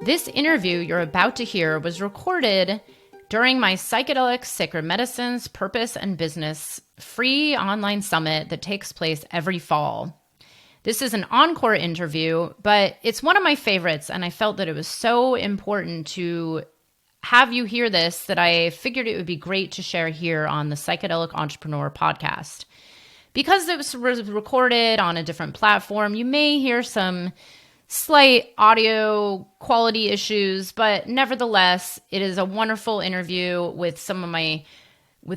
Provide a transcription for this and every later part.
This interview you're about to hear was recorded during my Psychedelic Sacred Medicines Purpose and Business free online summit that takes place every fall. This is an encore interview, but it's one of my favorites, and I felt that it was so important to have you hear this that I figured it would be great to share here on the Psychedelic Entrepreneur podcast. Because it was recorded on a different platform, you may hear some slight audio quality issues, but nevertheless, it is a wonderful interview with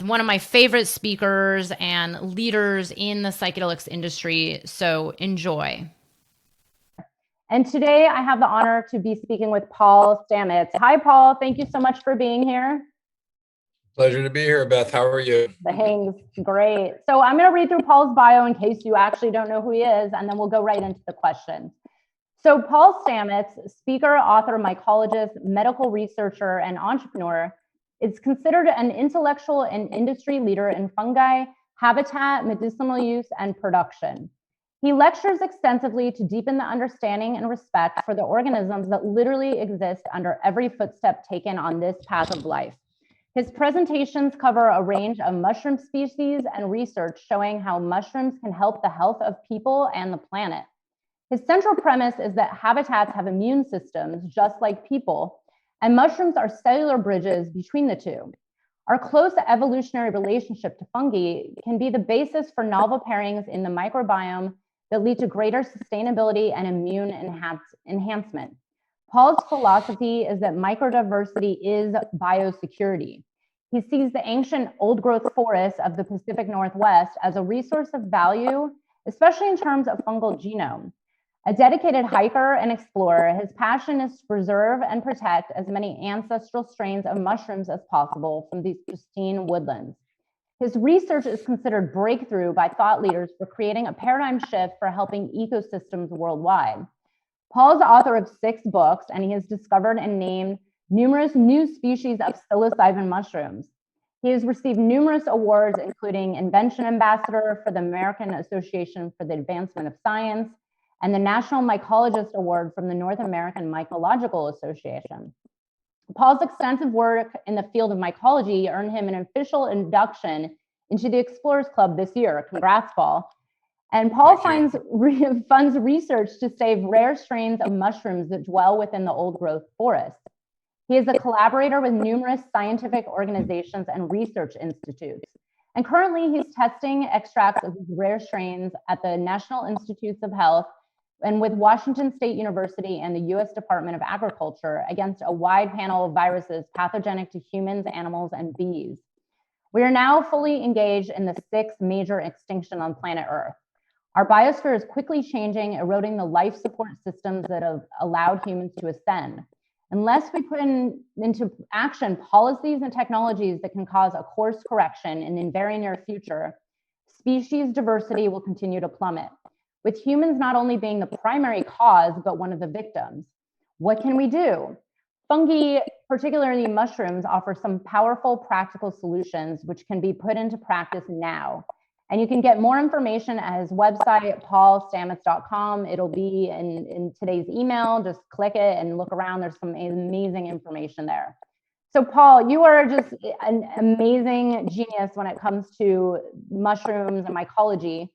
one of my favorite speakers and leaders in the psychedelics industry. So enjoy. And today I have the honor to be speaking with Paul Stamets. Hi, Paul. Thank you so much for being here. Pleasure to be here, Beth. How are you? Thanks. Great. So I'm going to read through Paul's bio in case you actually don't know who he is, and then we'll go right into the questions. So Paul Stamets, speaker, author, mycologist, medical researcher, and entrepreneur, is considered an intellectual and industry leader in fungi, habitat, medicinal use, and production. He lectures extensively to deepen the understanding and respect for the organisms that literally exist under every footstep taken on this path of life. His presentations cover a range of mushroom species and research showing how mushrooms can help the health of people and the planet. His central premise is that habitats have immune systems just like people, and mushrooms are cellular bridges between the two. Our close evolutionary relationship to fungi can be the basis for novel pairings in the microbiome that lead to greater sustainability and immune enhancement. Paul's philosophy is that microdiversity is biosecurity. He sees the ancient old-growth forests of the Pacific Northwest as a resource of value, especially in terms of fungal genome. A dedicated hiker and explorer, his passion is to preserve and protect as many ancestral strains of mushrooms as possible from these pristine woodlands. His research is considered breakthrough by thought leaders for creating a paradigm shift for helping ecosystems worldwide. Paul is the author of 6 books, and he has discovered and named numerous new species of psilocybin mushrooms. He has received numerous awards, including Invention Ambassador for the American Association for the Advancement of Science and the National Mycologist Award from the North American Mycological Association. Paul's extensive work in the field of mycology earned him an official induction into the Explorers Club this year. Congrats, Paul. And Paul funds research to save rare strains of mushrooms that dwell within the old-growth forest. He is a collaborator with numerous scientific organizations and research institutes. And currently, he's testing extracts of these rare strains at the National Institutes of Health and with Washington State University and the U.S. Department of Agriculture against a wide panel of viruses pathogenic to humans, animals, and bees. We are now fully engaged in the 6th major extinction on planet Earth. Our biosphere is quickly changing, eroding the life support systems that have allowed humans to ascend. Unless we put into action policies and technologies that can cause a course correction in the very near future, species diversity will continue to plummet, with humans not only being the primary cause, but one of the victims. What can we do? Fungi, particularly mushrooms, offer some powerful practical solutions which can be put into practice now. And you can get more information at his website, paulstamets.com. It'll be in today's email. Just click it and look around. There's some amazing information there. So Paul, you are just an amazing genius when it comes to mushrooms and mycology.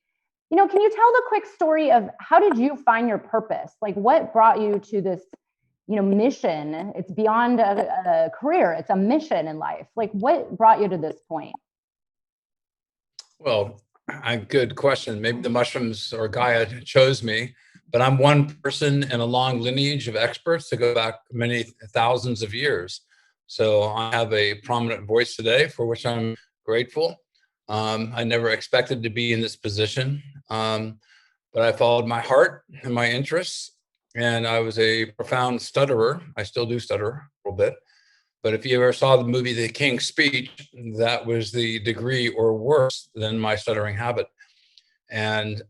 You know, can you tell the quick story of how did you find your purpose? Like what brought you to this, mission? It's beyond a career. It's a mission in life. Like what brought you to this point? Well, a good question. Maybe the mushrooms or Gaia chose me, but I'm one person in a long lineage of experts that go back many thousands of years. So I have a prominent voice today, for which I'm grateful. I never expected to be in this position, but I followed my heart and my interests, and I was a profound stutterer. I still do stutter a little bit. But if you ever saw the movie The King's Speech, that was the degree or worse than my stuttering habit. And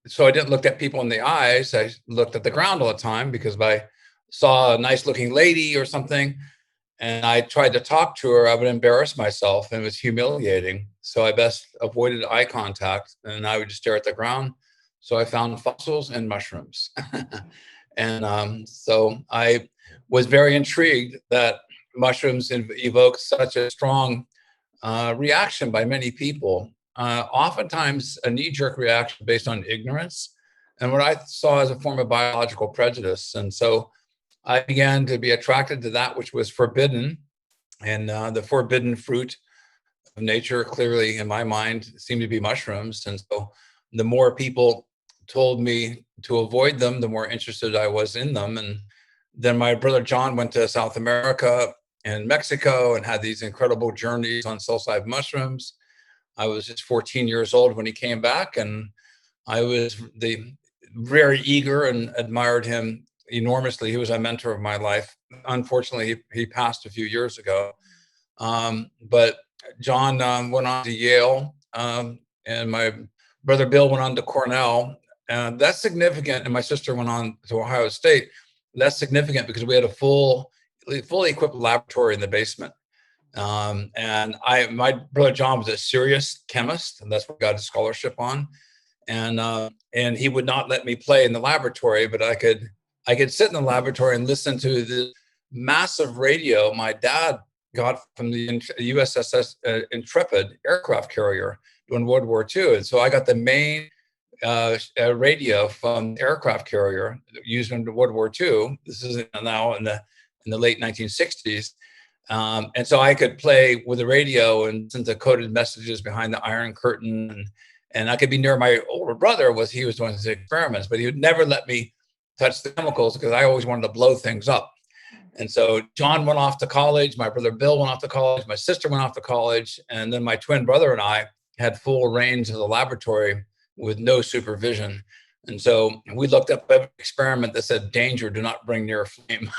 so I didn't look at people in the eyes. I looked at the ground all the time because if I saw a nice looking lady or something and I tried to talk to her, I would embarrass myself and it was humiliating. So I best avoided eye contact and I would just stare at the ground. So I found fossils and mushrooms. And so I was very intrigued that mushrooms evoke such a strong reaction by many people, oftentimes a knee-jerk reaction based on ignorance and what I saw as a form of biological prejudice. And so I began to be attracted to that which was forbidden, and the forbidden fruit of nature clearly in my mind seemed to be mushrooms. And so the more people told me to avoid them, the more interested I was in them. And then my brother John went to South America and Mexico and had these incredible journeys on psilocybin mushrooms. I was just 14 years old when he came back, and I was very eager and admired him enormously. He was a mentor of my life. Unfortunately, he passed a few years ago. But John went on to Yale, and my brother Bill went on to Cornell. That's significant. And my sister went on to Ohio State. That's significant because we had a fully equipped laboratory in the basement. And my brother John was a serious chemist, and that's what I got a scholarship on. And he would not let me play in the laboratory, but I could sit in the laboratory and listen to the massive radio my dad got from the USS Intrepid aircraft carrier during World War II. And so I got the main radio from the aircraft carrier used in World War II. This is now in the late 1960s. And so I could play with the radio and listen to coded messages behind the Iron Curtain. And I could be near my older brother he was doing his experiments, but he would never let me touch the chemicals because I always wanted to blow things up. And so John went off to college. My brother Bill went off to college. My sister went off to college. And then my twin brother and I had full reins of the laboratory with no supervision. And so we looked up every experiment that said, danger, do not bring near a flame.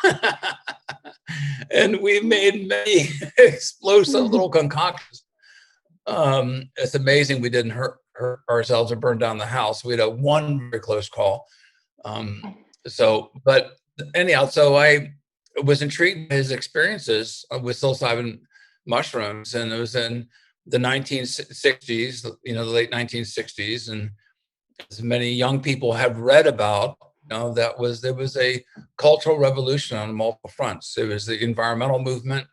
And we made many explosive little concoctions. It's amazing we didn't hurt ourselves or burn down the house. We had one very close call. But anyhow, so I was intrigued by his experiences with psilocybin mushrooms, and it was in the 1960s, the late 1960s, and as many young people have read about, there was a cultural revolution on multiple fronts. It was the environmental movement,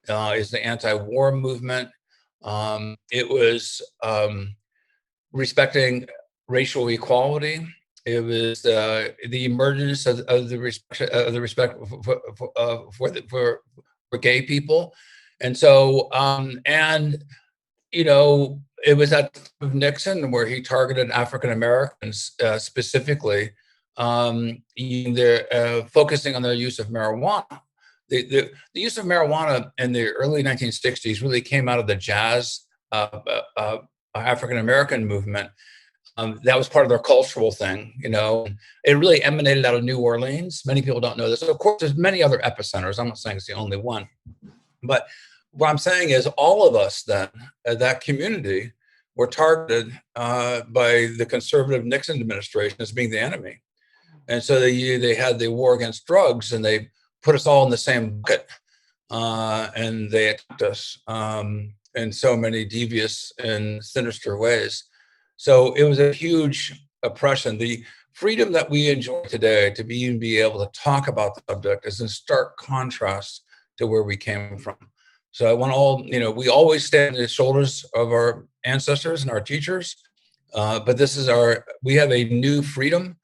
is the anti-war movement. It was respecting racial equality. It was the emergence of the respect for gay people, and so it was at Nixon where he targeted African Americans specifically, focusing on their use of marijuana. The use of marijuana in the early 1960s really came out of the jazz African American movement. That was part of their cultural thing, It really emanated out of New Orleans. Many people don't know this. Of course, there's many other epicenters. I'm not saying it's the only one. But what I'm saying is all of us then, that community, were targeted by the conservative Nixon administration as being the enemy. And so they had the war against drugs, and they put us all in the same bucket. And they attacked us in so many devious and sinister ways. So it was a huge oppression. The freedom that we enjoy today to even be able to talk about the subject is in stark contrast to where we came from. So I want we always stand on the shoulders of our ancestors and our teachers, but we have a new freedom.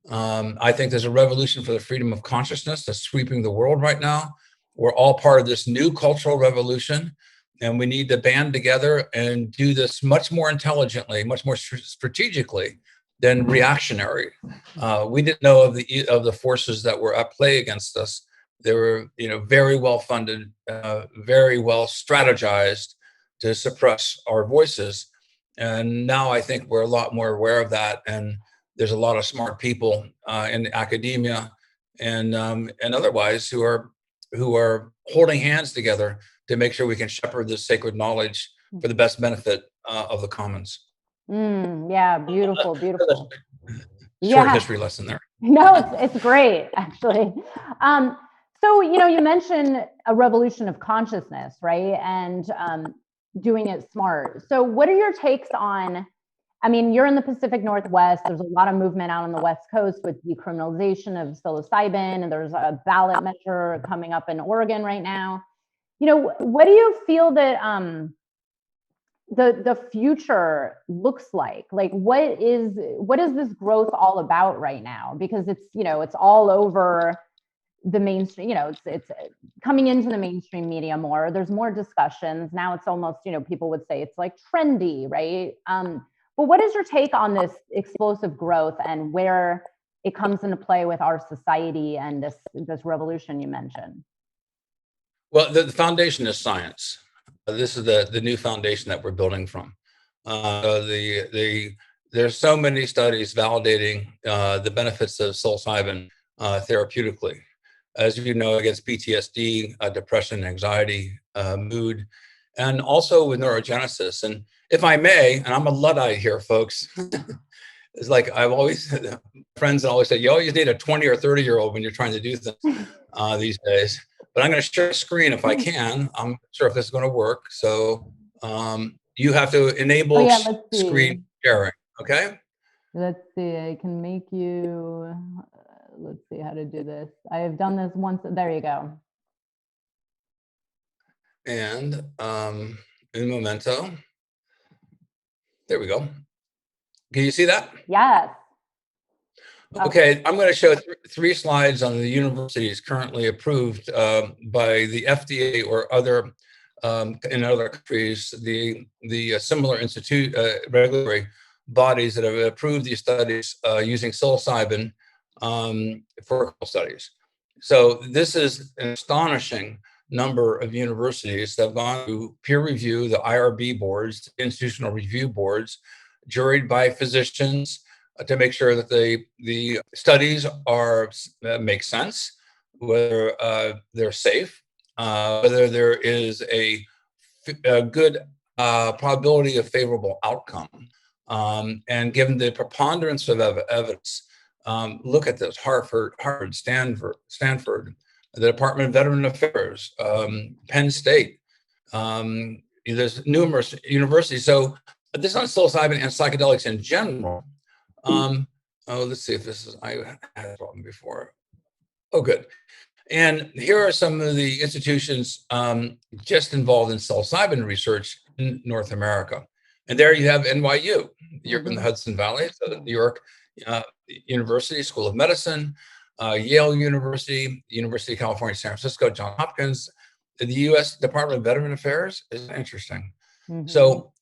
I think there's a revolution for the freedom of consciousness that's sweeping the world right now. We're all part of this new cultural revolution, and we need to band together and do this much more intelligently, much more strategically than reactionary. We didn't know of the forces that were at play against us. They were, very well funded, very well strategized to suppress our voices. And now I think we're a lot more aware of that. And there's a lot of smart people in academia and otherwise who are holding hands together to make sure we can shepherd this sacred knowledge for the best benefit of the commons. Yeah, beautiful. Short history lesson there. No, it's great, actually. So, you mentioned a revolution of consciousness, right? And doing it smart. So what are your takes on I mean, you're in the Pacific Northwest. There's a lot of movement out on the West Coast with decriminalization of psilocybin, and there's a ballot measure coming up in Oregon right now. What do you feel that the future looks like? Like, what is this growth all about right now? Because it's all over the mainstream. It's coming into the mainstream media more. There's more discussions now. It's almost, people would say it's like trendy, right? But what is your take on this explosive growth and where it comes into play with our society and this revolution you mentioned? Well, the foundation is science. This is the new foundation that we're building from. There's so many studies validating the benefits of psilocybin therapeutically, as you know, against PTSD, depression, anxiety, mood, and also with neurogenesis. And if I may, and I'm a Luddite here, folks, it's like friends always say, you always need a 20 or 30-year-old when you're trying to do things these days. But I'm going to share a screen if I can. I'm not sure if this is going to work. So you have to enable screen sharing, okay? Let's see, I can make you, let's see how to do this. I have done this once. There you go. And un momento. There we go. Can you see that? Yes. Okay, I'm going to show three slides on the universities currently approved by the FDA or other in other countries, the similar regulatory bodies that have approved these studies using psilocybin for clinical studies. So this is an astonishing number of universities that have gone through peer review, the IRB boards, institutional review boards, juried by physicians, to make sure that the studies make sense, whether they're safe, whether there is a good probability of favorable outcome, and given the preponderance of evidence. Look at this: Harvard, Stanford, the Department of Veteran Affairs, Penn State. There's numerous universities. So this on psilocybin and psychedelics in general. Let's see if this is, I had a problem before. Oh, good. And here are some of the institutions just involved in psilocybin research in North America. And there you have NYU, you're in the Hudson Valley, so New York University School of Medicine, Yale University, University of California, San Francisco, Johns Hopkins, the U.S. Department of Veteran Affairs. Is interesting. So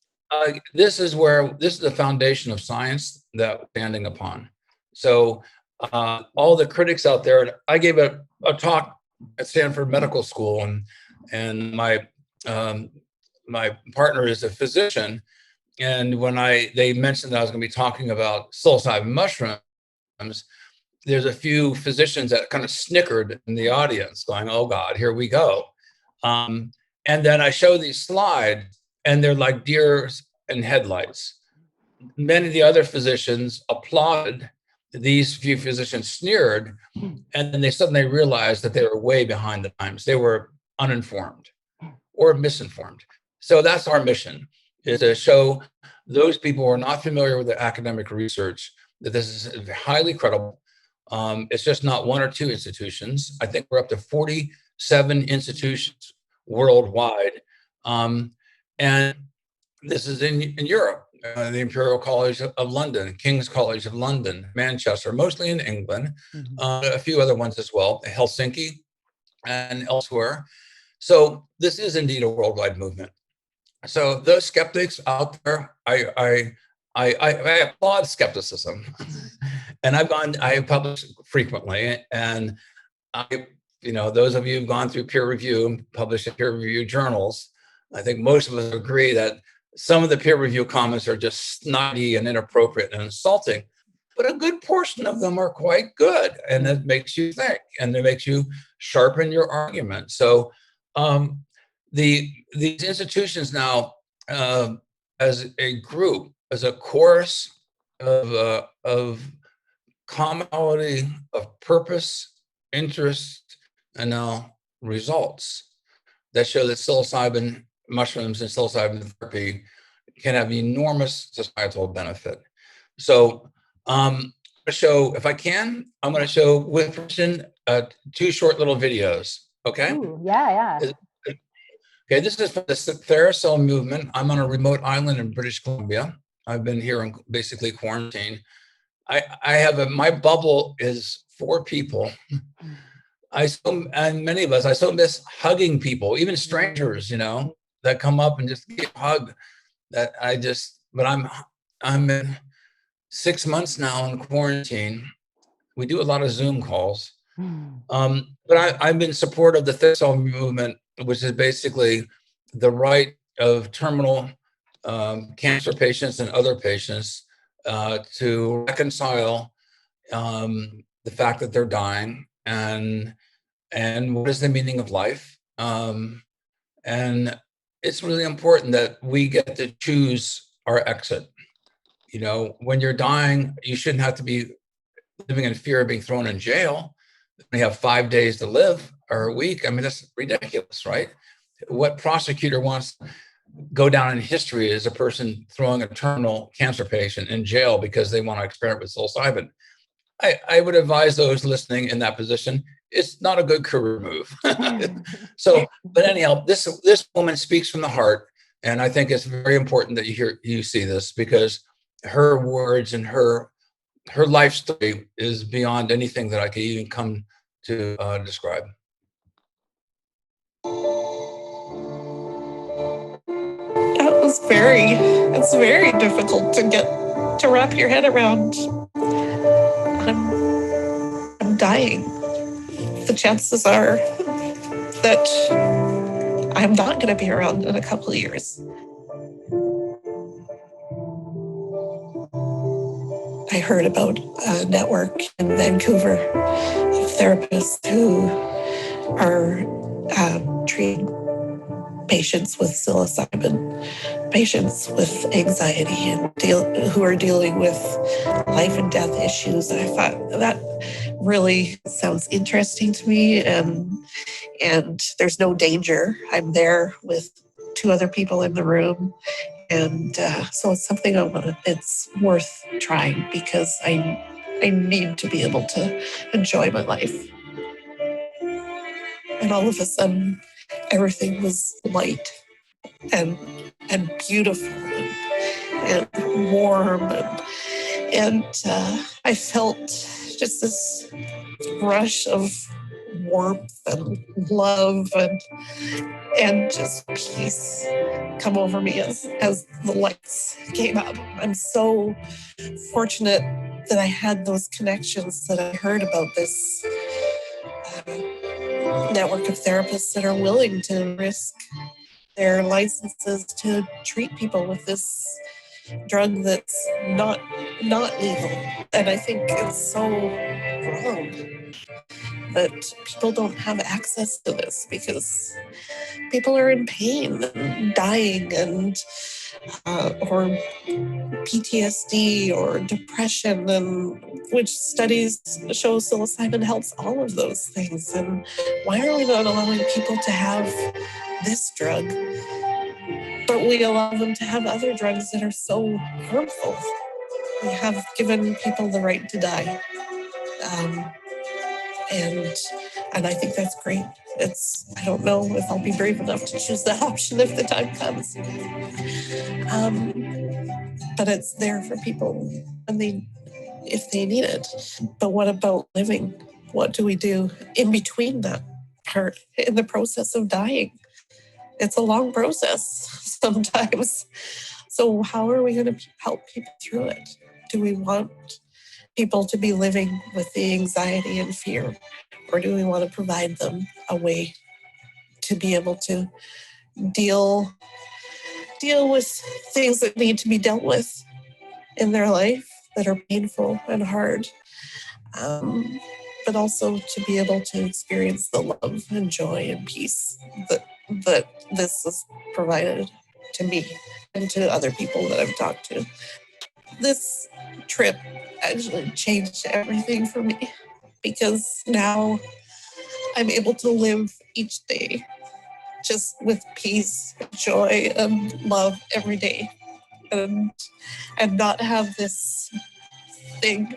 this is the foundation of science that we're standing upon. So all the critics out there, I gave a talk at Stanford Medical School, and my partner is a physician. And when they mentioned that I was going to be talking about psilocybin mushrooms, there's a few physicians that kind of snickered in the audience, going, "Oh God, here we go." And then I show these slides, and they're like deers in headlights. Many of the other physicians applauded. These few physicians sneered, and then they suddenly realized that they were way behind the times. They were uninformed or misinformed. So that's our mission, is to show those people who are not familiar with the academic research that this is highly credible. It's just not one or two institutions. I think we're up to 47 institutions worldwide. And this is in Europe, the Imperial College of London, King's College of London, Manchester, mostly in England, a few other ones as well, Helsinki and elsewhere. So this is indeed a worldwide movement. So those skeptics out there, I applaud skepticism. And I publish frequently, and those of you who've gone through peer review and published in peer review journals, I think most of us agree that some of the peer review comments are just snotty and inappropriate and insulting, but a good portion of them are quite good, and it makes you think, and it makes you sharpen your argument. So these institutions now, as a group, as a chorus of commonality of purpose, interest, and now results that show that psilocybin mushrooms and psilocybin therapy can have enormous societal benefit. So show, if I can, I'm going to show with permission 2 short little videos. Okay. Ooh, yeah. Okay, this is for the Theracell movement. I'm on a remote island in British Columbia. I've been here in basically quarantine. I have my bubble is 4 people. And many of us, I so miss hugging people, even strangers, that come up and just get hugged. But I'm in 6 months now in quarantine. We do a lot of Zoom calls. But I've been supportive of the Theracell movement, which is basically the right of terminal cancer patients and other patients to reconcile the fact that they're dying and what is the meaning of life. And it's really important that we get to choose our exit. When you're dying, you shouldn't have to be living in fear of being thrown in jail. We have 5 days to live or a week. I mean, that's ridiculous, right? What prosecutor wants to go down in history as a person throwing a terminal cancer patient in jail because they want to experiment with psilocybin? I would advise those listening in that position, it's not a good career move. But anyhow, this woman speaks from the heart. And I think it's very important that you see this, because her words and her life story is beyond anything that I could even come to describe. It's very difficult to wrap your head around. I'm dying. The chances are that I'm not going to be around in a couple of years. I heard about a network in Vancouver of therapists who are treating patients with psilocybin, patients with anxiety, and who are dealing with life and death issues. And I thought that really sounds interesting to me, and there's no danger. I'm there with 2 other people in the room. And so it's something it's worth trying, because I need to be able to enjoy my life. And all of a sudden, everything was light and beautiful and warm. And I felt just this rush of warmth and love and just peace come over me as the lights came up. I'm so fortunate that I had those connections, that I heard about this network of therapists that are willing to risk their licenses to treat people with this drug that's not legal. And I think it's so wrong that people don't have access to this, because people are in pain and dying, and or PTSD or depression, and which studies show psilocybin helps all of those things. And why are we not allowing people to have this drug, but we allow them to have other drugs that are so harmful? We have given people the right to die. And I think that's great. I don't know if I'll be brave enough to choose that option if the time comes. But it's there for people if they need it. But what about living? What do we do in between that part, in the process of dying? It's a long process sometimes. So how are we going to help people through it? Do we want people to be living with the anxiety and fear? Or do we want to provide them a way to be able to deal with things that need to be dealt with in their life that are painful and hard, but also to be able to experience the love and joy and peace that this has provided to me and to other people that I've talked to. This trip actually changed everything for me, because now I'm able to live each day just with peace, joy, and love every day. and not have this thing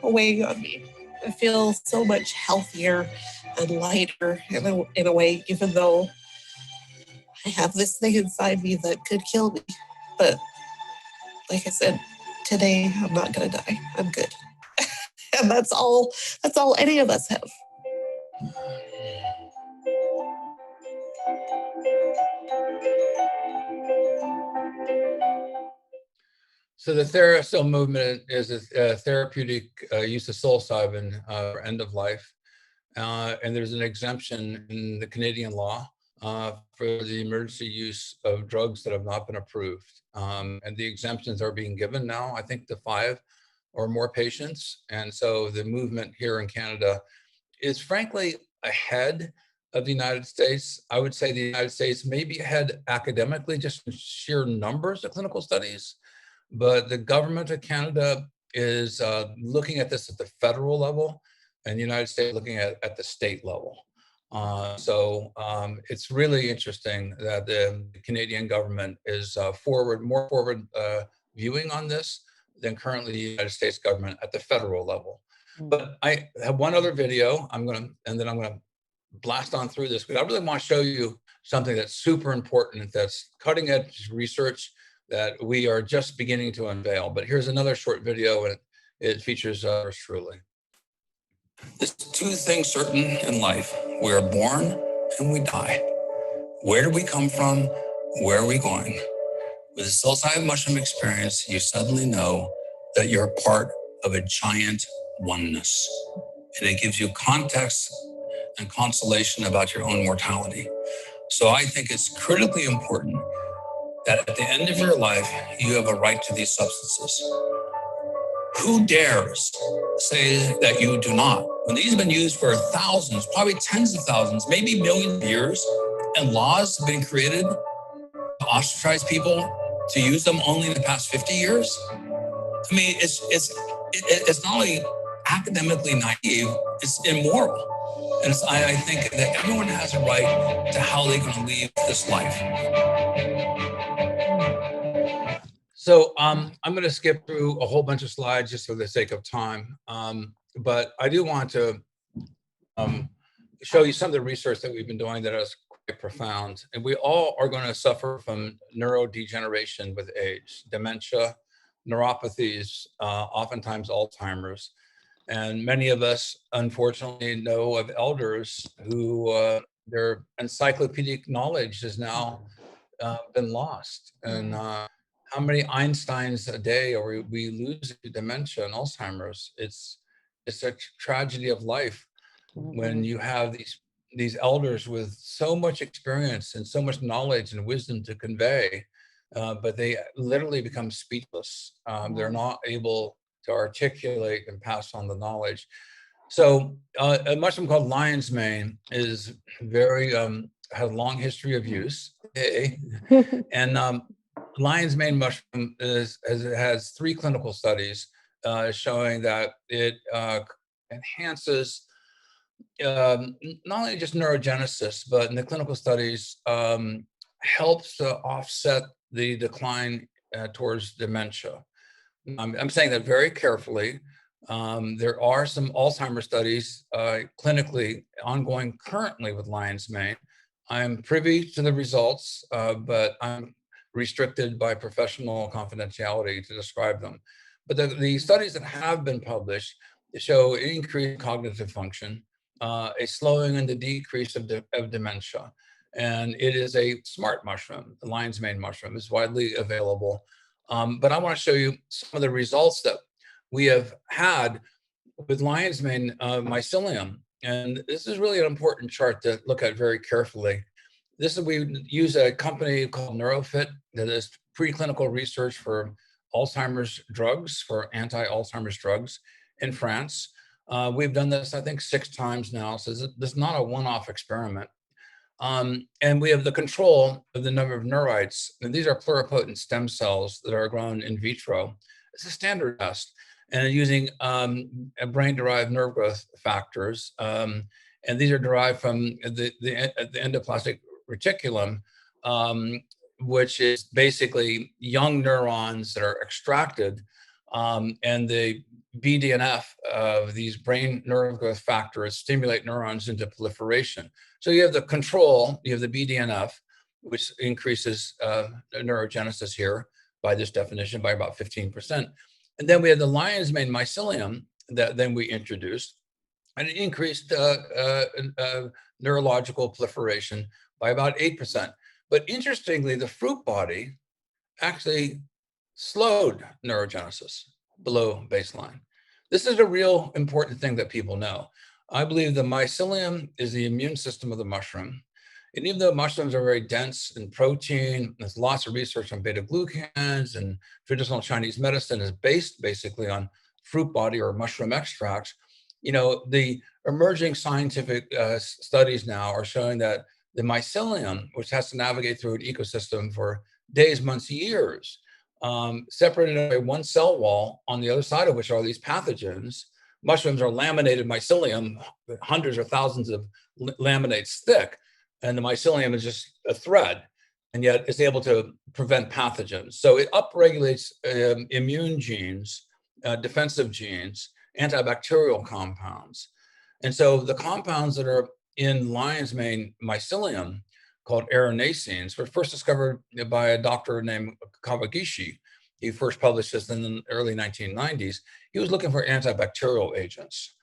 weighing on me. I feel so much healthier and lighter in a way, even though I have this thing inside me that could kill me. But like I said, today I'm not gonna die. I'm good. And that's all any of us have. So the TheraStil movement is a therapeutic use of psilocybin for end of life. And there's an exemption in the Canadian law for the emergency use of drugs that have not been approved. And the exemptions are being given now, I think, to 5 or more patients. And so the movement here in Canada is frankly ahead of the United States. I would say the United States may be ahead academically, just in sheer numbers of clinical studies. But the government of Canada is looking at this at the federal level, and the United States looking at the state level. So it's really interesting that the Canadian government is more forward viewing on this than currently the United States government at the federal level. But I have one other video and then I'm gonna blast on through this, but I really want to show you something that's super important, that's cutting edge research that we are just beginning to unveil. But here's another short video, and it features yours truly. There's 2 things certain in life. We are born and we die. Where do we come from? Where are we going? With the psilocybin mushroom experience, you suddenly know that you're part of a giant oneness. And it gives you context and consolation about your own mortality. So I think it's critically important that at the end of your life, you have a right to these substances. Who dares say that you do not? When these have been used for thousands, probably tens of thousands, maybe millions of years, and laws have been created to ostracize people to use them only in the past 50 years. I mean, it's not only academically naive, it's immoral. And I think that everyone has a right to how they're going to leave this life. So I'm going to skip through a whole bunch of slides just for the sake of time. But I do want to show you some of the research that we've been doing that is quite profound. And we all are going to suffer from neurodegeneration with age, dementia, neuropathies, oftentimes Alzheimer's. And many of us, unfortunately, know of elders who their encyclopedic knowledge has now been lost. And how many Einsteins a day or we lose to dementia and Alzheimer's? It's a tragedy of life when you have these elders with so much experience and so much knowledge and wisdom to convey, but they literally become speechless. They're not able to articulate and pass on the knowledge. So a mushroom called lion's mane is very, has a long history of use. And lion's mane mushroom has 3 clinical studies showing that it enhances not only just neurogenesis, but in the clinical studies helps to offset the decline towards dementia. I'm saying that very carefully. There are some Alzheimer's studies clinically ongoing currently with lion's mane. I'm privy to the results, but I'm restricted by professional confidentiality to describe them. But the studies that have been published show increased cognitive function, a slowing and the decrease of dementia. And it is a smart mushroom. The lion's mane mushroom is widely available. But I want to show you some of the results that we have had with lion's mane mycelium. And this is really an important chart to look at very carefully. We use a company called Neurofit that does preclinical research for Alzheimer's drugs, for anti-Alzheimer's drugs in France. We've done this, I think, 6 times now. So this is not a one-off experiment. And we have the control of the number of neurites. And these are pluripotent stem cells that are grown in vitro. It's a standard test. And using brain-derived nerve growth factors. And these are derived from the endoplasmic reticulum, which is basically young neurons that are extracted, and the BDNF of these brain neural growth factors stimulate neurons into proliferation. So you have the control, you have the BDNF, which increases neurogenesis here by this definition by about 15%. And then we have the lion's mane mycelium that then we introduced, and it increased neurological proliferation by about 8%. But interestingly, the fruit body actually slowed neurogenesis below baseline. This is a real important thing that people know. I believe the mycelium is the immune system of the mushroom. And even though mushrooms are very dense in protein, there's lots of research on beta glucans, and traditional Chinese medicine is based basically on fruit body or mushroom extracts. The emerging scientific studies now are showing that the mycelium, which has to navigate through an ecosystem for days, months, years, separated by one cell wall, on the other side of which are these pathogens. Mushrooms are laminated mycelium, hundreds or thousands of laminates thick, and the mycelium is just a thread, and yet it's able to prevent pathogens. So it upregulates immune genes, defensive genes, antibacterial compounds. And so the compounds that are in lion's mane mycelium, called aranacines, were first discovered by a doctor named Kawagishi. He first published this in the early 1990s. He was looking for antibacterial agents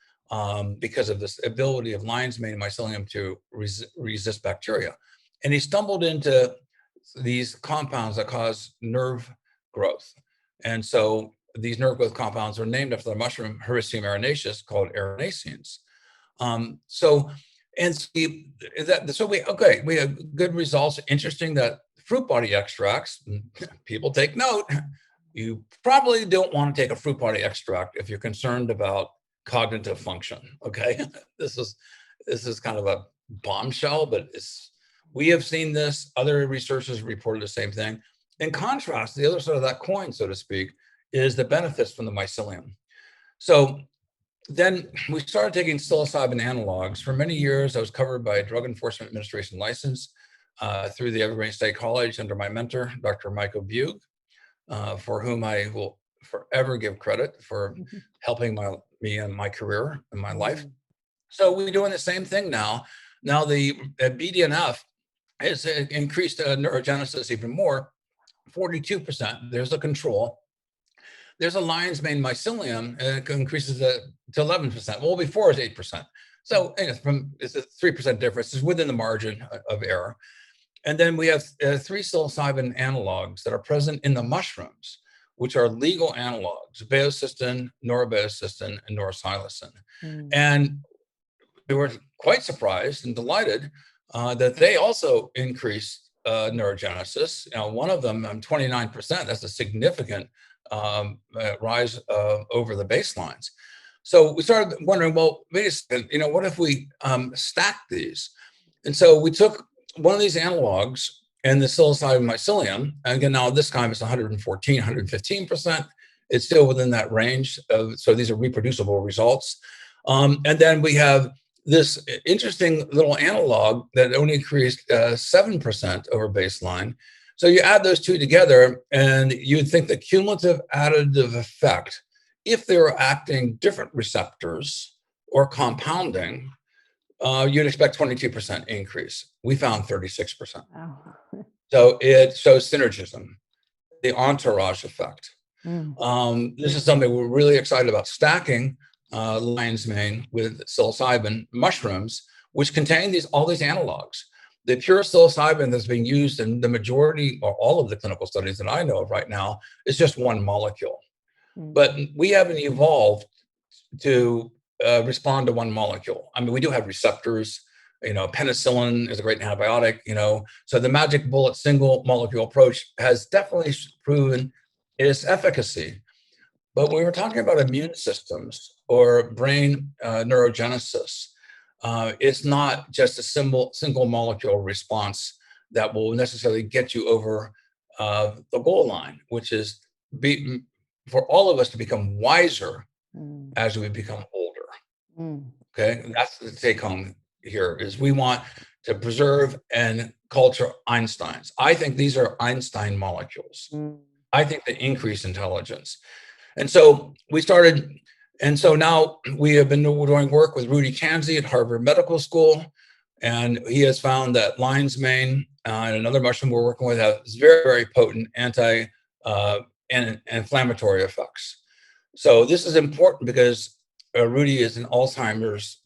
because of this ability of lion's mane mycelium to resist bacteria. And he stumbled into these compounds that cause nerve growth. And so these nerve growth compounds were named after the mushroom Hericium aranaceus, called aranacines. So we have good results. Interesting that fruit body extracts, people take note, you probably don't want to take a fruit body extract if you're concerned about cognitive function. Okay, this is kind of a bombshell, but we have seen this. Other researchers reported the same thing. In contrast, the other side of that coin, so to speak, is the benefits from the mycelium. So then we started taking psilocybin analogs. For many years, I was covered by a Drug Enforcement Administration license through the Evergreen State College under my mentor, Dr. Michael Bugh, for whom I will forever give credit for helping me in my career and my life. So we're doing the same thing now. Now the BDNF has increased neurogenesis even more, 42%. There's a control. There's a lion's mane mycelium, and it increases to 11%. Well, before it was 8%. So it's a 3% difference. It's within the margin of error. And then we have 3 psilocybin analogs that are present in the mushrooms, which are legal analogs: baeocystin, norabetocystin, and norpsilocin. And we were quite surprised and delighted that they also increased neurogenesis. One of them, 29%. That's a significant rise over the baselines. So we started wondering, well, wait a second, what if we stack these? And so we took one of these analogs and the psilocybin mycelium, and again, now this time it's 114, 115%. It's still within that range. So these are reproducible results. And then we have this interesting little analog that only increased 7% over baseline. So you add those two together, and you'd think the cumulative additive effect, if they were acting different receptors or compounding, you'd expect 22% increase. We found 36%. Oh. So it shows synergism, the entourage effect. This is something we're really excited about, stacking lion's mane with psilocybin mushrooms, which contain all these analogs. The pure psilocybin that's being used in the majority or all of the clinical studies that I know of right now is just one molecule. But we haven't evolved to respond to one molecule. I mean, we do have receptors. Penicillin is a great antibiotic. So the magic bullet single molecule approach has definitely proven its efficacy. But when we're talking about immune systems or brain neurogenesis, it's not just a single molecule response that will necessarily get you over the goal line, which is for all of us to become wiser as we become older. Okay, that's the take home here, is we want to preserve and culture Einsteins. I think these are Einstein molecules. I think they increase intelligence. And so we started, and so now we have been doing work with Rudy Kanzi at Harvard Medical School, and he has found that lion's mane and another mushroom we're working with has very, very potent anti-inflammatory effects. So this is important because Rudy is an Alzheimer's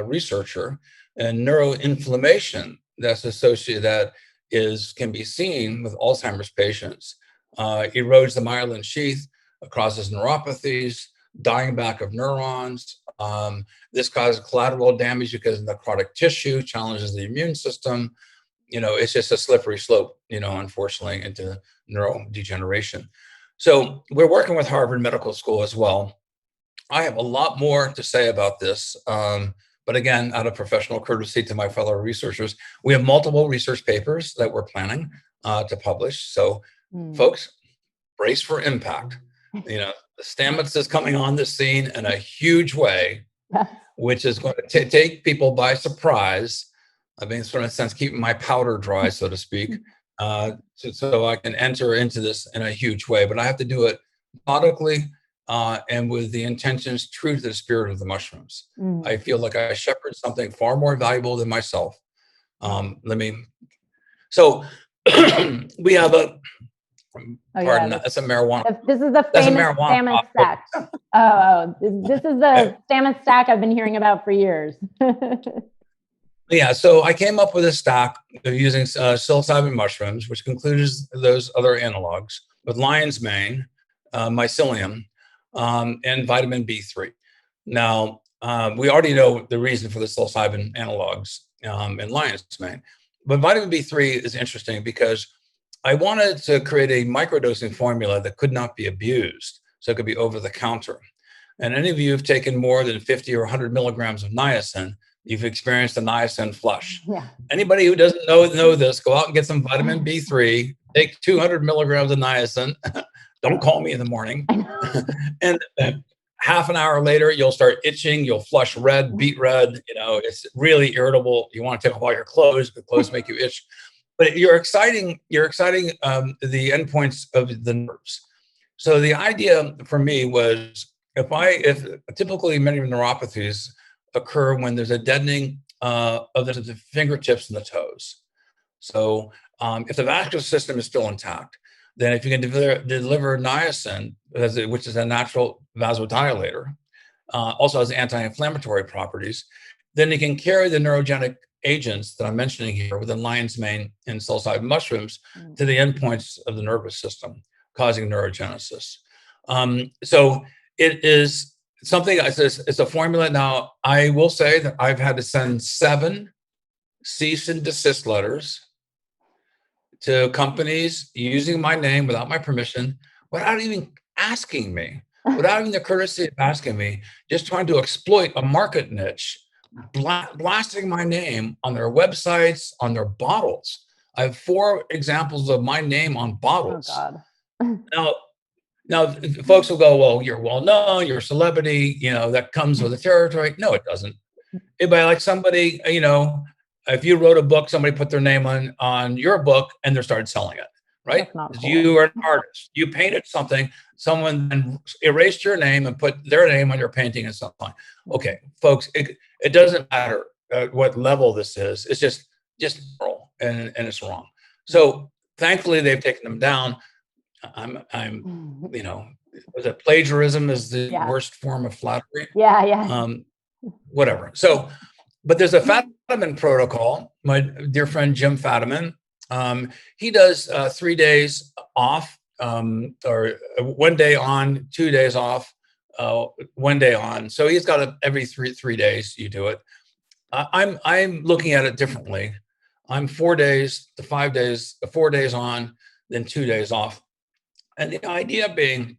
researcher, and neuroinflammation that's associated can be seen with Alzheimer's patients. Erodes the myelin sheath, causes neuropathies, dying back of neurons. This causes collateral damage because of necrotic tissue, challenges the immune system. It's just a slippery slope, unfortunately, into neurodegeneration. So we're working with Harvard Medical School as well. I have a lot more to say about this. But again, out of professional courtesy to my fellow researchers, we have multiple research papers that we're planning to publish. So folks, brace for impact. Stamets is coming on the scene in a huge way, which is going to take people by surprise. I mean, in a sense, keeping my powder dry, so to speak, so I can enter into this in a huge way. But I have to do it methodically and with the intentions true to the spirit of the mushrooms. I feel like I shepherd something far more valuable than myself. So we have a. That's a marijuana. This is the famous Stamets Stack. This is the Stamets Stack I've been hearing about for years. Yeah, so I came up with a stack using psilocybin mushrooms, which includes those other analogs, with lion's mane, mycelium, and vitamin B3. Now, we already know the reason for the psilocybin analogs in lion's mane, but vitamin B3 is interesting because I wanted to create a microdosing formula that could not be abused, so it could be over the counter. And any of you who've taken more than 50 or 100 milligrams of niacin, you've experienced a niacin flush. Yeah. Anybody who doesn't know this, go out and get some vitamin B3, take 200 milligrams of niacin. Don't call me in the morning. And half an hour later, you'll start itching. You'll flush red, beet red. It's really irritable. You want to take off all your clothes. The clothes make you itch. But you're exciting the endpoints of the nerves. So the idea for me was if typically many neuropathies occur when there's a deadening of the fingertips and the toes. So if the vascular system is still intact, then if you can deliver niacin, which is a natural vasodilator, also has anti-inflammatory properties, then you can carry the neurogenic agents that I'm mentioning here within lion's mane and psilocybin mushrooms to the endpoints of the nervous system, causing neurogenesis. So it is something, it's a formula. Now, I will say that I've had to send 7 cease and desist letters to companies using my name without my permission, without even asking me, without even the courtesy of asking me, just trying to exploit a market niche, blasting my name on their websites, on their bottles. I have 4 examples of my name on bottles. Oh, God. Now, folks will go, well, you're well known, you're a celebrity, that comes with the territory. No, it doesn't. Anybody like somebody, if you wrote a book, somebody put their name on your book and they started selling it, right? Cool. You are an artist. You painted something, someone then erased your name and put their name on your painting and something. Okay, folks, it doesn't matter what level this is. It's just moral, and it's wrong. So thankfully, they've taken them down. Was it plagiarism is the worst form of flattery? Yeah. Whatever. So, but there's a Fadiman protocol. My dear friend Jim Fadiman, he does 3 days off, or 1 day on, 2 days off, 1 day on. So he's got every three days you do it. I'm looking at it differently. I'm 4 days to 5 days, 4 days on, then 2 days off. And the idea being,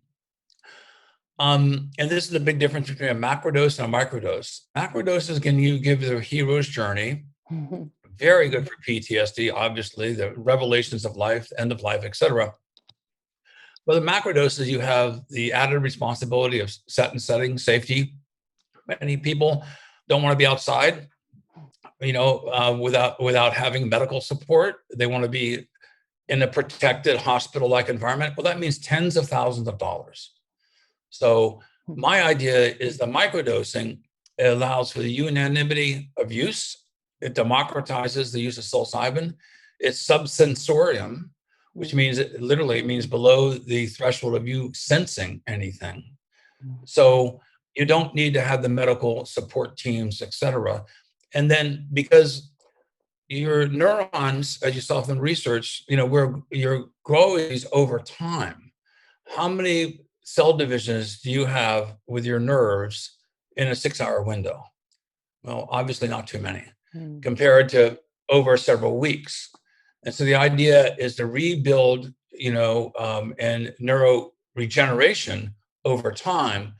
and this is the big difference between a macrodose and a microdose. Macrodoses can give the hero's journey, very good for PTSD, obviously, the revelations of life, end of life, etc. But the macrodoses, you have the added responsibility of setting, safety. Many people don't want to be outside. without having medical support. They want to be in a protected hospital-like environment. Well, that means tens of thousands of dollars. So my idea is the microdosing allows for the unanimity of use. It democratizes the use of psilocybin. It's subsensorium, which means it literally means below the threshold of you sensing anything. So you don't need to have the medical support teams, et cetera. And then because your neurons, as you saw from research, where you're growing these over time. How many cell divisions do you have with your nerves in a 6-hour window? Well, obviously not too many compared to over several weeks. And so the idea is to rebuild, and neuro regeneration over time,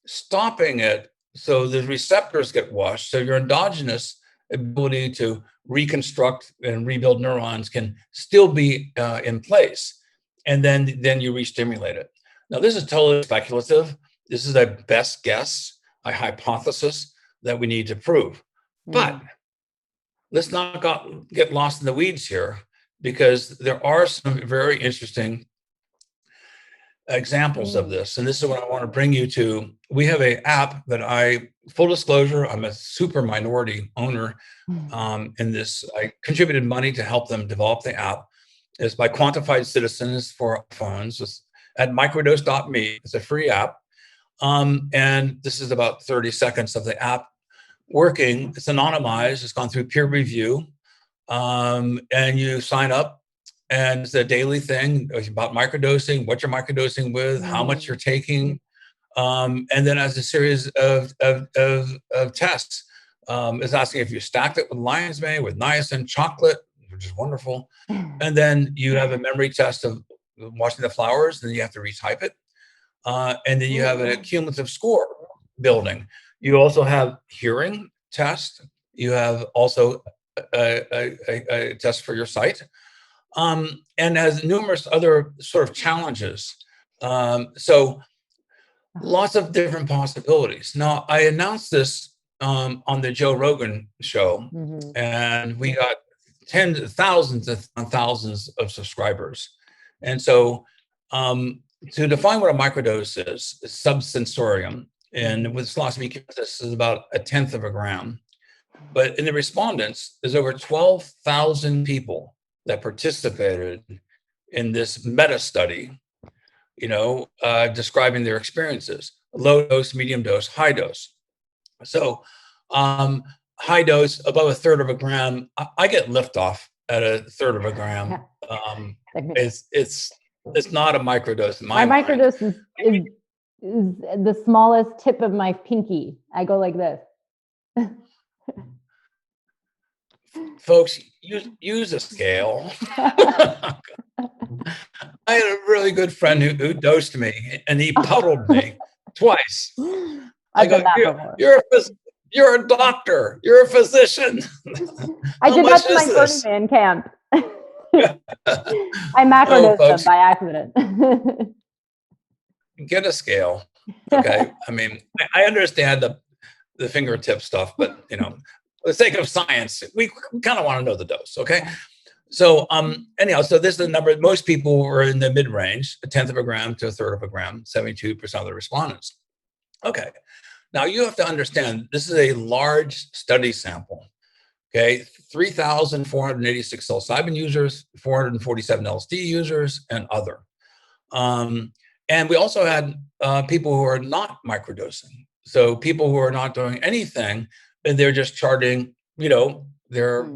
stopping it so the receptors get washed. So your endogenous ability to reconstruct and rebuild neurons can still be in place. And then you re-stimulate it. Now, this is totally speculative. This is a best guess, a hypothesis that we need to prove. But let's not get lost in the weeds here, because there are some very interesting examples of this. And this is what I want to bring you to. We have an app that full disclosure, I'm a super minority owner in this. I contributed money to help them develop the app. It's by Quantified Citizens for phones. It's at microdose.me. It's a free app. And this is about 30 seconds of the app working. It's anonymized. It's gone through peer review. And you sign up. And it's a daily thing about microdosing, what you're microdosing with, how much you're taking. And then as a series of tests, it's asking if you stacked it with lion's mane, with niacin, chocolate, which is wonderful. And then you have a memory test of watching the flowers, then you have to retype it. And then you have a cumulative score building. You also have hearing test. You have also a test for your sight. And has numerous other sort of challenges. So lots of different possibilities. Now, I announced this on the Joe Rogan show, and we got tens of thousands of subscribers. And so to define what a microdose is, it's subsensorium. And with psilocybin, this is about 1/10 of a gram. But in the respondents, there's over 12,000 people that participated in this meta study, describing their experiences: low dose, medium dose, high dose. So high dose, above 1/3 of a gram. I get liftoff at 1/3 of a gram. It's not a microdose in my mind. Microdose is the smallest tip of my pinky. I go like this. Folks, use a scale. I had a really good friend who dosed me, and he puddled me twice. I go, you're a doctor. You're a physician. I did that to my Burning Man camp. I macrodosed them by accident. Get a scale. Okay. I mean, I understand the fingertip stuff, but for the sake of science, we kind of want to know the dose. Okay. So anyhow, so this is the number. Most people were in the mid-range, 1/10 of a gram to 1/3 of a gram, 72% of the respondents. Okay. Now you have to understand, this is a large study sample. Okay. 3,486 psilocybin users, 447 LSD users, and other. And we also had people who are not microdosing. So people who are not doing anything, and they're just charting, their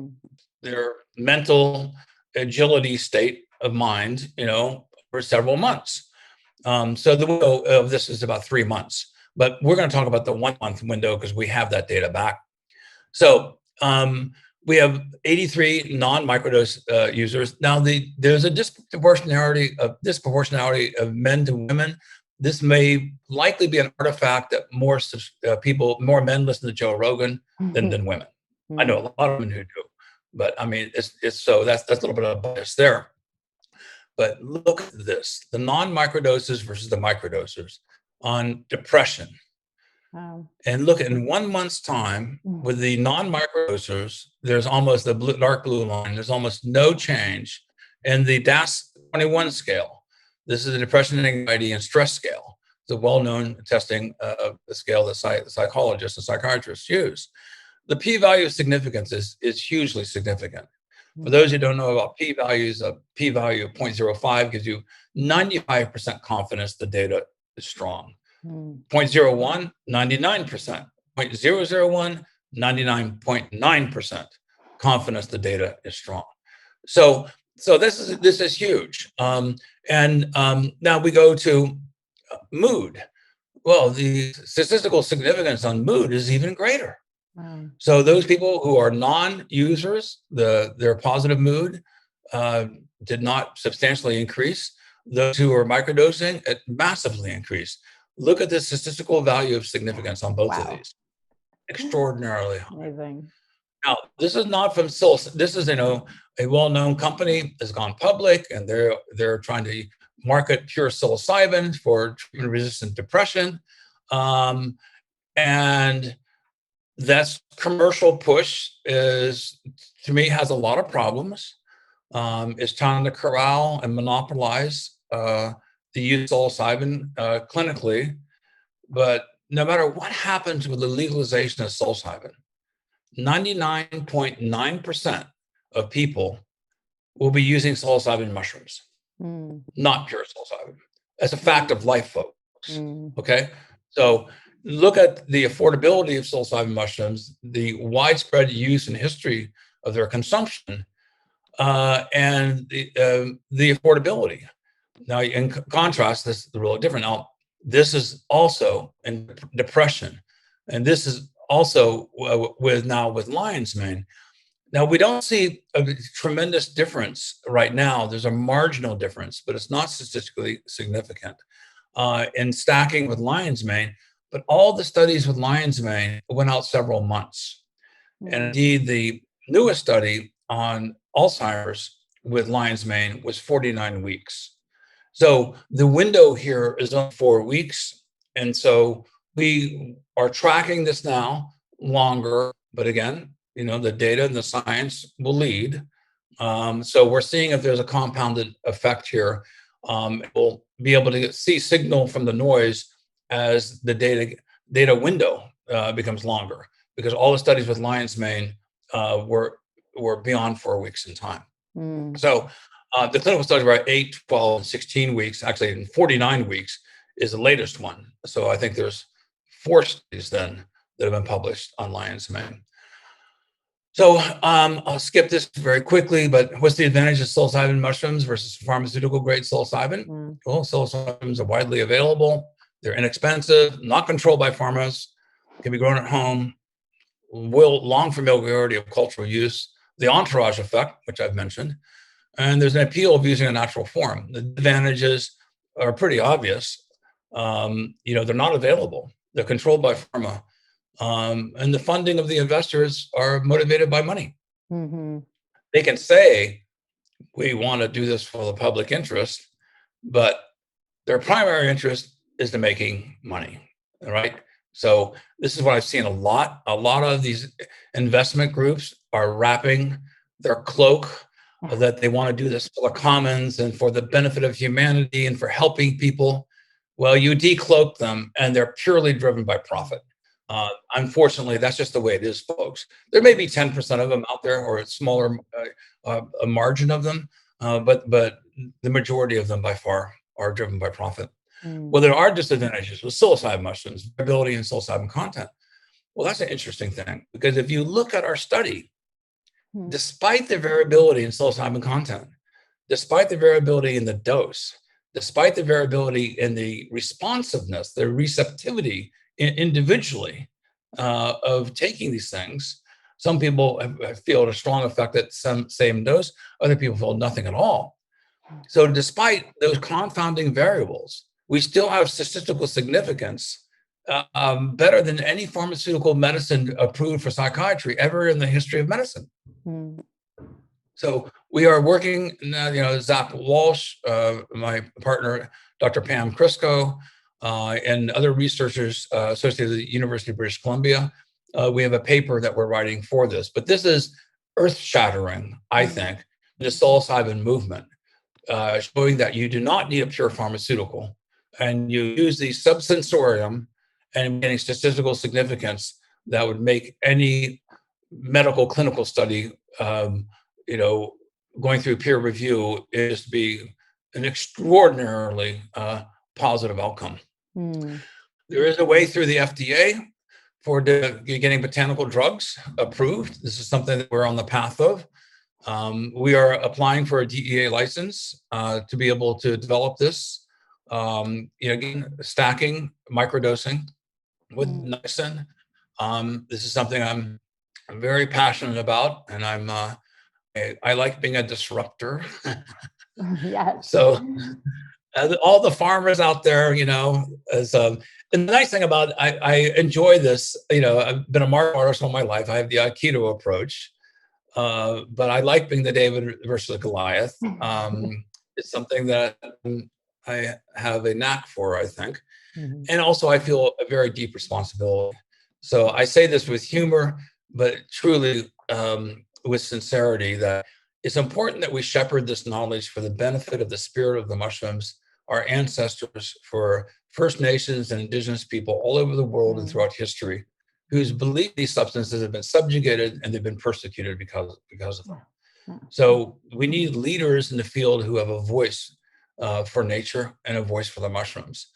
mental agility state of mind, for several months. So the window of this is about 3 months, but we're going to talk about the 1 month window because we have that data back. So we have 83 non-microdose users. Now there's a disproportionality of men to women. This may likely be an artifact that more men listen to Joe Rogan than women. I know a lot of women who do, but I mean, it's so that's a little bit of bias there. But look at this: the non-microdoses versus the microdosers on depression, Wow. And look, in 1 month's time, with the non-microdosers, there's almost the dark blue line. There's almost no change in the DAS-21 scale. This is the depression, anxiety, and stress scale. It's a well-known testing scale that psychologists and psychiatrists use. The p-value of significance is hugely significant. For those who don't know about p-values, a p-value of 0.05 gives you 95% confidence the data is strong. 0.01, 99%. 0.001, 99.9% confidence the data is strong. So this is huge. Now we go to mood. Well, the statistical significance on mood is even greater. Wow. So those people who are non-users, their positive mood did not substantially increase. Those who are microdosing, it massively increased. Look at the statistical value of significance on both of these. Extraordinarily high. Amazing. Now, this is not from psilocybin. This is, a well-known company has gone public, and they're trying to market pure psilocybin for treatment-resistant depression, and that's commercial push is, to me, has a lot of problems. It's trying to corral and monopolize the use of psilocybin clinically. But no matter what happens with the legalization of psilocybin, 99.9% of people will be using psilocybin mushrooms, not pure psilocybin. That's a fact of life, folks. Okay? So look at the affordability of psilocybin mushrooms, the widespread use and history of their consumption, and the affordability. Now, in contrast, this is really different. Now, this is also in depression, and this is also with lion's mane. Now, we don't see a tremendous difference right now. There's a marginal difference, but it's not statistically significant in stacking with lion's mane. But all the studies with lion's mane went out several months. And indeed, the newest study on Alzheimer's with lion's mane was 49 weeks. So the window here is on 4 weeks. And so we are tracking this now longer. But again, the data and the science will lead. So we're seeing if there's a compounded effect here. We'll be able to see signal from the noise as the data window becomes longer, because all the studies with lion's mane were beyond 4 weeks in time. So the clinical studies were at 8, 12, and 16 weeks. Actually, in 49 weeks is the latest one. So I think there's 4 studies then that have been published on lion's mane. So I'll skip this very quickly, but what's the advantage of psilocybin mushrooms versus pharmaceutical grade psilocybin? Well, psilocybins are widely available. They're inexpensive, not controlled by pharmas, can be grown at home, long familiarity of cultural use, the entourage effect, which I've mentioned, and there's an appeal of using a natural form. The advantages are pretty obvious. They're not available. They're controlled by pharma. And the funding of the investors are motivated by money. They can say, we want to do this for the public interest, but their primary interest is to making money, right? So this is what I've seen a lot. A lot of these investment groups are wrapping their cloak that they want to do this for the commons and for the benefit of humanity and for helping people. Well, you decloak them and they're purely driven by profit. Unfortunately, that's just the way it is, folks. There may be 10% of them out there, or a smaller a margin of them, but the majority of them by far are driven by profit. Well, there are disadvantages with psilocybin mushrooms, variability in psilocybin content. Well, that's an interesting thing, because if you look at our study, despite the variability in psilocybin content, despite the variability in the dose, despite the variability in the responsiveness, the receptivity individually of taking these things, some people feel a strong effect at some same dose, other people feel nothing at all. So despite those confounding variables, we still have statistical significance better than any pharmaceutical medicine approved for psychiatry ever in the history of medicine. So we are working now, Zach Walsh, my partner, Dr. Pam Crisco, and other researchers associated with the University of British Columbia. We have a paper that we're writing for this. But this is earth-shattering, I think, the psilocybin movement, showing that you do not need a pure pharmaceutical, and you use the subsensorium and getting statistical significance that would make any medical clinical study, going through peer review, is to be an extraordinarily positive outcome. There is a way through the FDA for getting botanical drugs approved. This is something that we're on the path of. We are applying for a DEA license to be able to develop this. Again, stacking, microdosing with Niacin. This is something I'm very passionate about, and I like being a disruptor. Yes. So all the farmers out there, and the nice thing about I enjoy this. I've been a martial artist all my life. I have the Aikido approach, but I like being the David versus Goliath. It's something that I have a knack for, I think. And also I feel a very deep responsibility. So I say this with humor, but truly with sincerity, that it's important that we shepherd this knowledge for the benefit of the spirit of the mushrooms, our ancestors, for First Nations and Indigenous people all over the world and throughout history, whose believe these substances have been subjugated and they've been persecuted because of them. So we need leaders in the field who have a voice for nature and a voice for the mushrooms.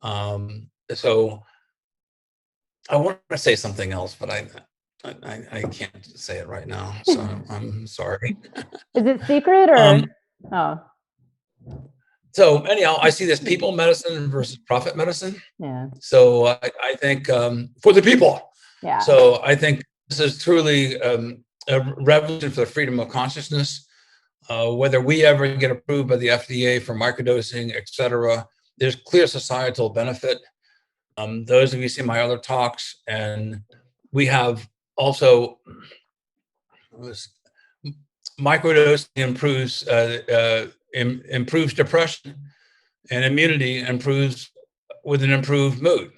So I want to say something else, but I can't say it right now, so I'm sorry. Is it secret or? So anyhow, I see this people medicine versus profit medicine. Yeah. So I think for the people. Yeah. So I think this is truly a revolution for the freedom of consciousness. Whether we ever get approved by the FDA for microdosing, et cetera, there's clear societal benefit. Those of you see my other talks, and we have also microdosing improves depression, and immunity improves with an improved mood.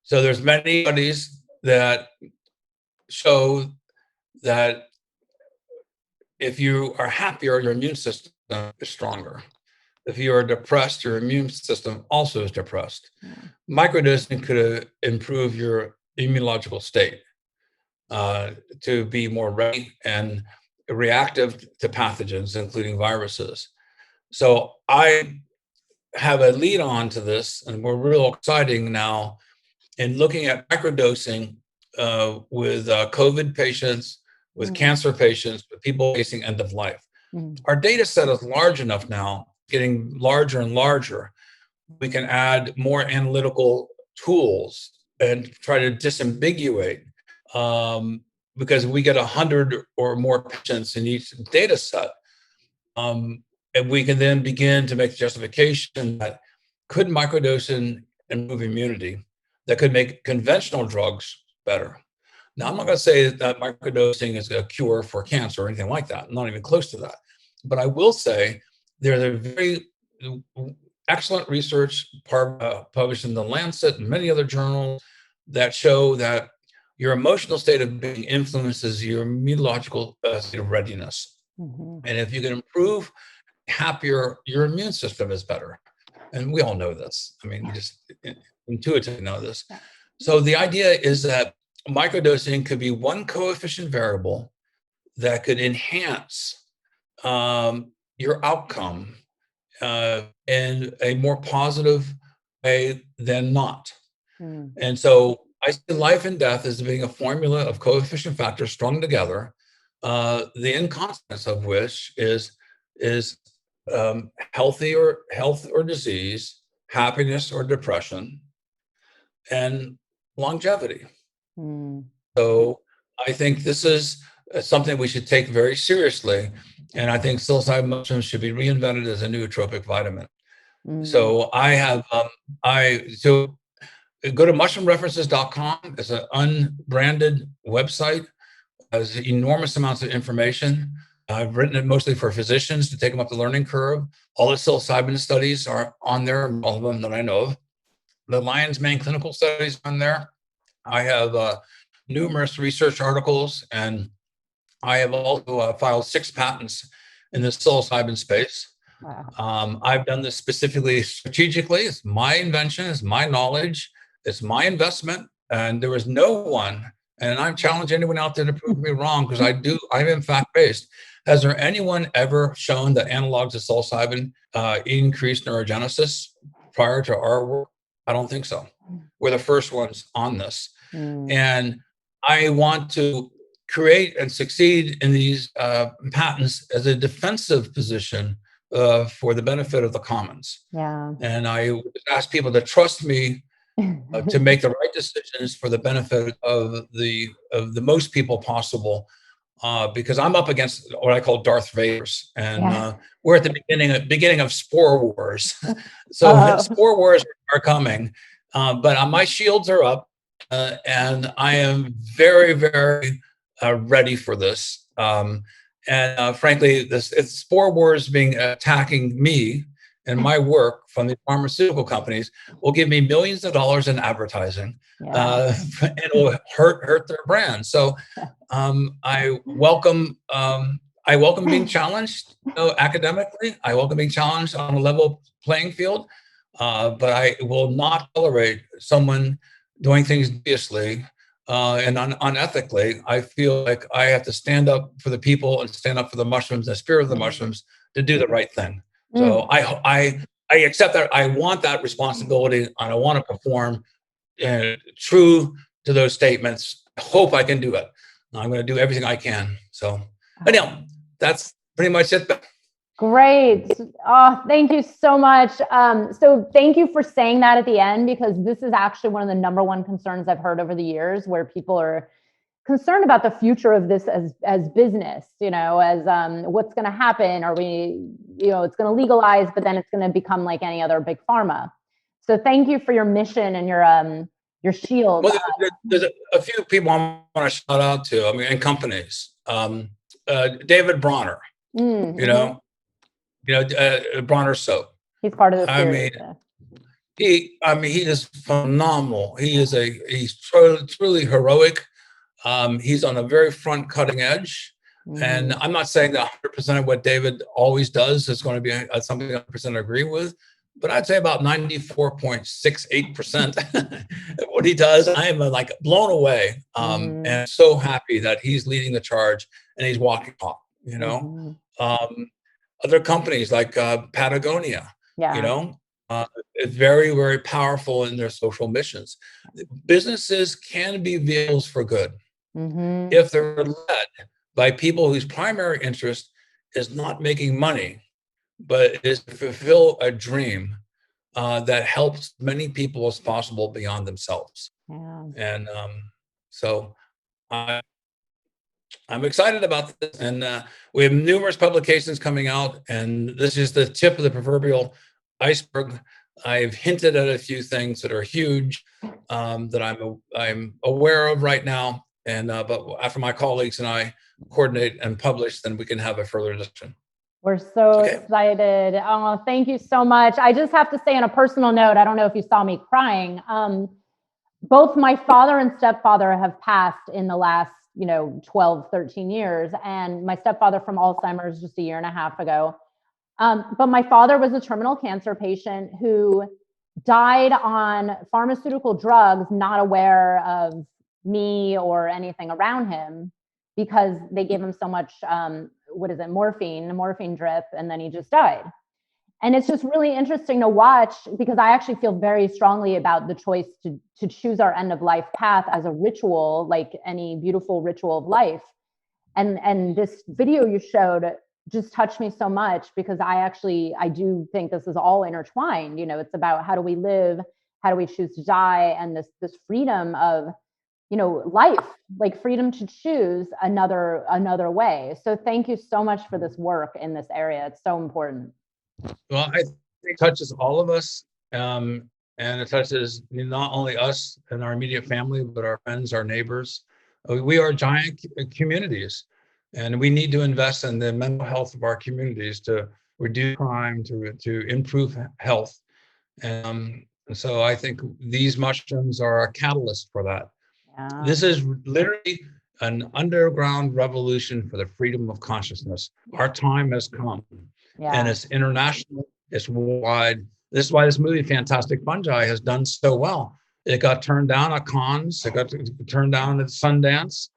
So there's many studies that show that if you are happier, your immune system is stronger. If you are depressed, your immune system also is depressed. Microdosing could improve your immunological state to be more ready and reactive to pathogens, including viruses. So I have a lead on to this, and we're real exciting now in looking at microdosing with COVID patients, with cancer patients, with people facing end of life. Our data set is large enough now, getting larger and larger. We can add more analytical tools and try to disambiguate, because we get 100 or more patients in each data set. And we can then begin to make justification that could microdosing improve immunity, that could make conventional drugs better. Now, I'm not going to say that microdosing is a cure for cancer or anything like that. I'm not even close to that. But I will say there's a very excellent research published in The Lancet and many other journals that show that your emotional state of being influences your immunological state of readiness. And if you can improve happier, your immune system is better. And we all know this. I mean, we just intuitively know this. So the idea is that microdosing could be one coefficient variable that could enhance your outcome in a more positive way than not. And so I see life and death as being a formula of coefficient factors strung together, the inconstance of which is health or disease, happiness or depression, and longevity. So I think this is something we should take very seriously. And I think psilocybin mushrooms should be reinvented as a nootropic vitamin. So I have, so go to mushroomreferences.com. It's an unbranded website. Has enormous amounts of information. I've written it mostly for physicians to take them up the learning curve. All the psilocybin studies are on there, all of them that I know of. the lion's mane clinical studies on there. I have numerous research articles, and I have also filed 6 patents in the psilocybin space. Wow. I've done this specifically strategically. It's my invention, it's my knowledge, it's my investment, and there was no one, and I'm challenging anyone out there to prove me wrong, because I'm in fact-based. Has there anyone ever shown that analogs of psilocybin increased neurogenesis prior to our work? I don't think so. We're the first ones on this. And I want to create and succeed in these patents as a defensive position for the benefit of the commons. Yeah. And I ask people to trust me to make the right decisions for the benefit of the most people possible. Because I'm up against what I call Darth Vaders, and we're at the beginning of spore wars. So spore wars are coming, but my shields are up, and I am very, very ready for this. And frankly, it's spore wars attacking me and my work from the pharmaceutical companies will give me millions of dollars in advertising, and it will hurt their brand. So I welcome being challenged, academically. I welcome being challenged on a level playing field, but I will not tolerate someone doing things deviously and unethically. I feel like I have to stand up for the people and stand up for the mushrooms, the spirit of the mushrooms, to do the right thing. So I accept that. I want that responsibility, and I want to perform true to those statements. I hope I can do it. I'm going to do everything I can. So, anyhow, that's pretty much it. Great. Oh, thank you so much. So thank you for saying that at the end, because this is actually one of the number one concerns I've heard over the years, where people are concerned about the future of this as business, as what's going to happen. Are we, it's going to legalize, but then it's going to become like any other big pharma. So thank you for your mission and your shield. Well, there's a few people I want to shout out to, and companies. David Bronner, Bronner soap. He's part of the series. He is phenomenal. He's truly heroic. He's on a very front cutting edge. And I'm not saying that 100% of what David always does is going to be something I 100% agree with, but I'd say about 94.68% of what he does, I am blown away, and so happy that he's leading the charge and he's walking talk. Other companies like Patagonia, it's very, very powerful in their social missions. Businesses can be vehicles for good if they're led by people whose primary interest is not making money, but is to fulfill a dream that helps many people as possible beyond themselves. And so I'm excited about this, and we have numerous publications coming out, and this is the tip of the proverbial iceberg. I've hinted at a few things that are huge that I'm aware of right now, and but after my colleagues and I coordinate and publish, then we can have a further discussion. We're so excited. Oh, thank you so much. I just have to say, on a personal note, I don't know if you saw me crying. Both my father and stepfather have passed in the last, 12, 13 years. And my stepfather from Alzheimer's just a year and a half ago. But my father was a terminal cancer patient who died on pharmaceutical drugs, not aware of me or anything around him, because they gave him so much, morphine drip, and then he just died. And it's just really interesting to watch, because I actually feel very strongly about the choice to choose our end of life path as a ritual, like any beautiful ritual of life. And this video you showed just touched me so much, because I do think this is all intertwined. It's about, how do we live? How do we choose to die? And this freedom of, life, like freedom to choose another way. So thank you so much for this work in this area. It's so important. Well, I think it touches all of us, and it touches not only us and our immediate family, but our friends, our neighbors. We are giant communities, and we need to invest in the mental health of our communities to reduce crime, to improve health. And And so I think these mushrooms are a catalyst for that. Yeah. This is literally an underground revolution for the freedom of consciousness. Our time has come, and it's international, it's worldwide. This is why this movie, Fantastic Fungi, has done so well. It got turned down at Cannes, it got turned down at Sundance,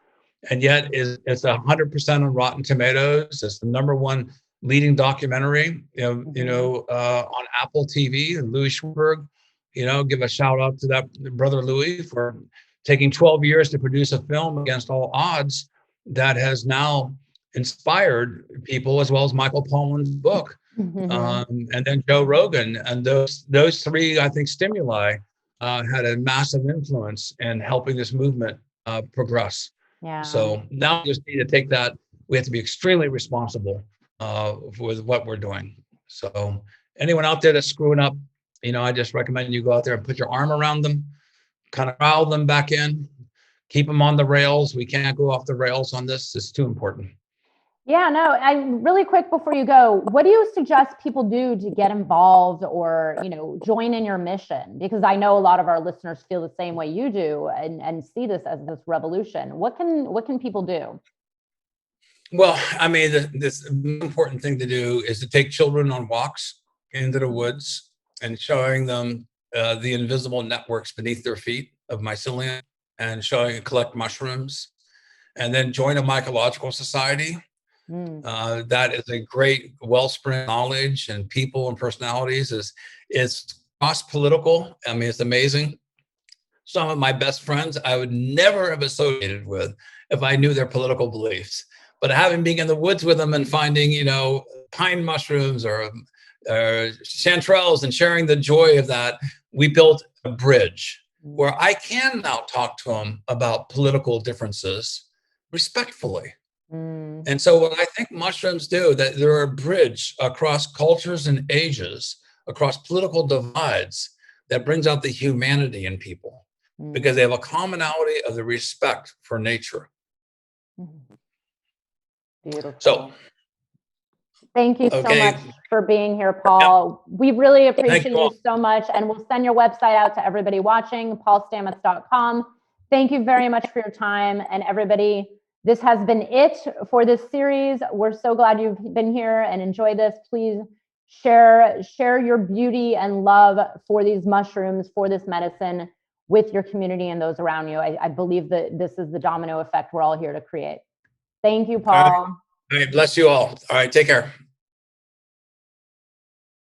and yet it's 100% on Rotten Tomatoes. It's the #1 leading documentary, on Apple TV. And Louis Schwarberg, give a shout out to that brother Louis for taking 12 years to produce a film against all odds that has now inspired people, as well as Michael Pollan's book, and then Joe Rogan. And those three, I think, stimuli had a massive influence in helping this movement progress. Yeah. So now we just need to take that. We have to be extremely responsible with what we're doing. So anyone out there that's screwing up, I just recommend you go out there and put your arm around them, kind of crowd them back in, keep them on the rails. We can't go off the rails on this. It's too important. Yeah, no, really quick before you go, what do you suggest people do to get involved or, join in your mission? Because I know a lot of our listeners feel the same way you do and see this as this revolution. What can people do? Well, I mean, this important thing to do is to take children on walks into the woods and showing them the invisible networks beneath their feet of mycelium, and collect mushrooms, and then join a mycological society. That is a great wellspring of knowledge and people and personalities. It's cross-political. I mean, it's amazing. Some of my best friends I would never have associated with if I knew their political beliefs. But having been in the woods with them and finding, pine mushrooms or chanterelles and sharing the joy of that, we built a bridge where I can now talk to them about political differences respectfully. And so what I think mushrooms do, that they're a bridge across cultures and ages, across political divides, that brings out the humanity in people because they have a commonality of the respect for nature. Beautiful. So thank you so much for being here, Paul. Yep. We really appreciate you so much. And we'll send your website out to everybody watching, paulstamets.com. Thank you very much for your time. And everybody, this has been it for this series. We're so glad you've been here and enjoyed this. Please share your beauty and love for these mushrooms, for this medicine with your community and those around you. I believe that this is the domino effect we're all here to create. Thank you, Paul. All right. Bless you all. All right. Take care.